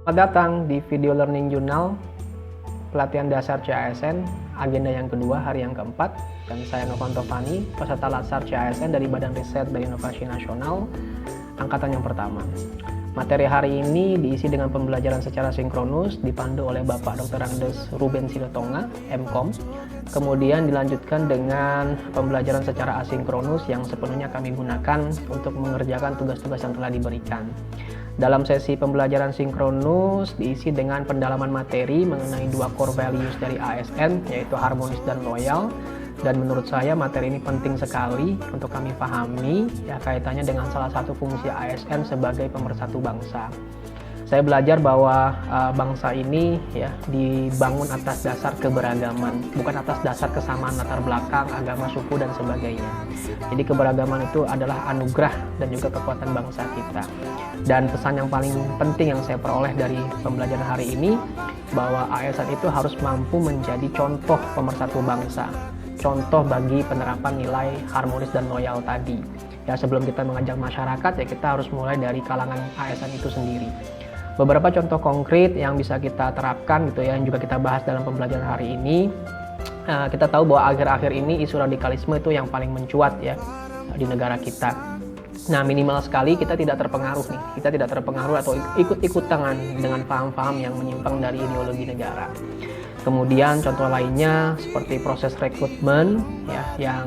Selamat datang di Video Learning Journal pelatihan dasar CASN, agenda yang kedua, hari yang keempat. Dan saya Novanto Fani, peserta Latsar CASN dari Badan Riset dan Inovasi Nasional, angkatan yang pertama. Materi hari ini diisi dengan pembelajaran secara sinkronus, dipandu oleh Bapak Dr. Andes Ruben Siretonga, MKOM. Kemudian dilanjutkan dengan pembelajaran secara asinkronus yang sepenuhnya kami gunakan untuk mengerjakan tugas-tugas yang telah diberikan. Dalam sesi pembelajaran sinkronus diisi dengan pendalaman materi mengenai dua core values dari ASN, yaitu harmonis dan loyal. Dan menurut saya materi ini penting sekali untuk kami pahami, ya, kaitannya dengan salah satu fungsi ASN sebagai pemersatu bangsa. Saya belajar bahwa bangsa ini ya dibangun atas dasar keberagaman, bukan atas dasar kesamaan latar belakang, agama, suku, dan sebagainya. Jadi keberagaman itu adalah anugerah dan juga kekuatan bangsa kita. Dan pesan yang paling penting yang saya peroleh dari pembelajaran hari ini, bahwa ASN itu harus mampu menjadi contoh pemersatu bangsa, contoh bagi penerapan nilai harmonis dan loyal tadi. Ya, sebelum kita mengajak masyarakat, ya kita harus mulai dari kalangan ASN itu sendiri. Beberapa contoh konkret yang bisa kita terapkan gitu ya, yang juga kita bahas dalam pembelajaran hari ini. Kita tahu bahwa akhir-akhir ini isu radikalisme itu yang paling mencuat ya di negara kita. Nah, minimal sekali kita tidak terpengaruh nih, kita tidak terpengaruh atau ikut-ikutan dengan paham-paham yang menyimpang dari ideologi negara. Kemudian contoh lainnya seperti proses rekrutmen ya, yang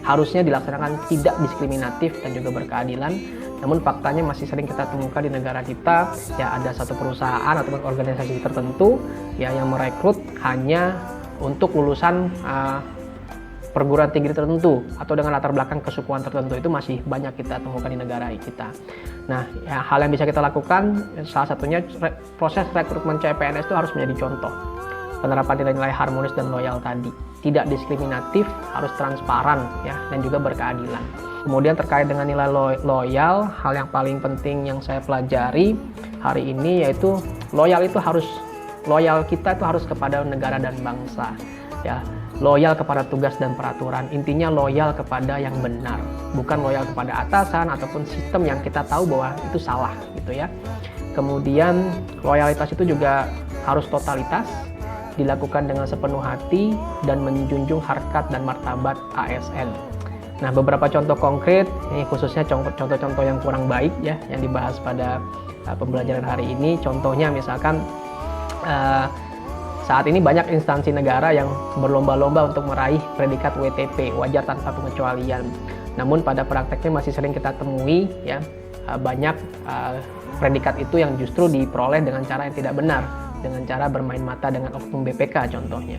harusnya dilaksanakan tidak diskriminatif dan juga berkeadilan. Namun faktanya masih sering kita temukan di negara kita, ya ada satu perusahaan atau organisasi tertentu ya yang merekrut hanya untuk lulusan perguruan tinggi tertentu atau dengan latar belakang kesukuan tertentu. Itu masih banyak kita temukan di negara kita. Nah, ya, hal yang bisa kita lakukan salah satunya proses rekrutmen CPNS itu harus menjadi contoh. Penerapan nilai-nilai harmonis dan loyal tadi, tidak diskriminatif, harus transparan ya, dan juga berkeadilan. Kemudian terkait dengan nilai loyal, hal yang paling penting yang saya pelajari hari ini yaitu loyal kita itu harus kepada negara dan bangsa ya. Loyal kepada tugas dan peraturan, intinya loyal kepada yang benar, bukan loyal kepada atasan ataupun sistem yang kita tahu bahwa itu salah gitu ya. Kemudian loyalitas itu juga harus totalitas, dilakukan dengan sepenuh hati dan menjunjung harkat dan martabat ASN. Nah, beberapa contoh konkret, ini khususnya contoh-contoh yang kurang baik ya, yang dibahas pada pembelajaran hari ini. Contohnya misalkan saat ini banyak instansi negara yang berlomba-lomba untuk meraih predikat WTP, wajar tanpa pengecualian. Namun pada prakteknya masih sering kita temui ya, banyak predikat itu yang justru diperoleh dengan cara yang tidak benar, dengan cara bermain mata dengan oknum BPK contohnya.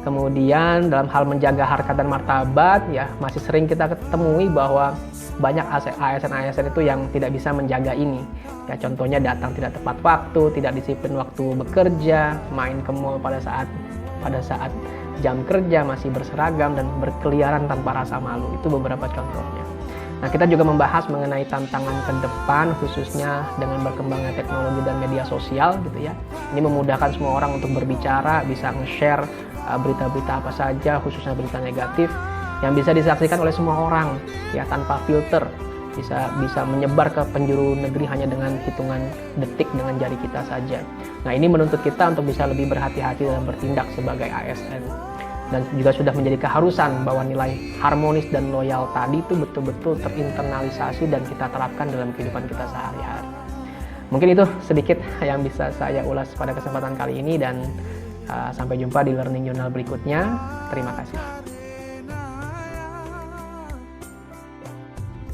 Kemudian dalam hal menjaga harkat dan martabat ya masih sering kita ketemui bahwa banyak ASN itu yang tidak bisa menjaga ini. Ya contohnya datang tidak tepat waktu, tidak disiplin waktu bekerja, main ke mall pada saat jam kerja, masih berseragam dan berkeliaran tanpa rasa malu. Itu beberapa contohnya. Nah, kita juga membahas mengenai tantangan ke depan khususnya dengan berkembangnya teknologi dan media sosial gitu ya. Ini memudahkan semua orang untuk berbicara, bisa nge-share berita-berita apa saja, khususnya berita negatif yang bisa disaksikan oleh semua orang ya tanpa filter, bisa menyebar ke penjuru negeri hanya dengan hitungan detik dengan jari kita saja. Nah, ini menuntut kita untuk bisa lebih berhati-hati dalam bertindak sebagai ASN. Dan juga sudah menjadi keharusan bahwa nilai harmonis dan loyal tadi itu betul-betul terinternalisasi dan kita terapkan dalam kehidupan kita sehari-hari. Mungkin itu sedikit yang bisa saya ulas pada kesempatan kali ini, dan sampai jumpa di Learning Journal berikutnya. Terima kasih.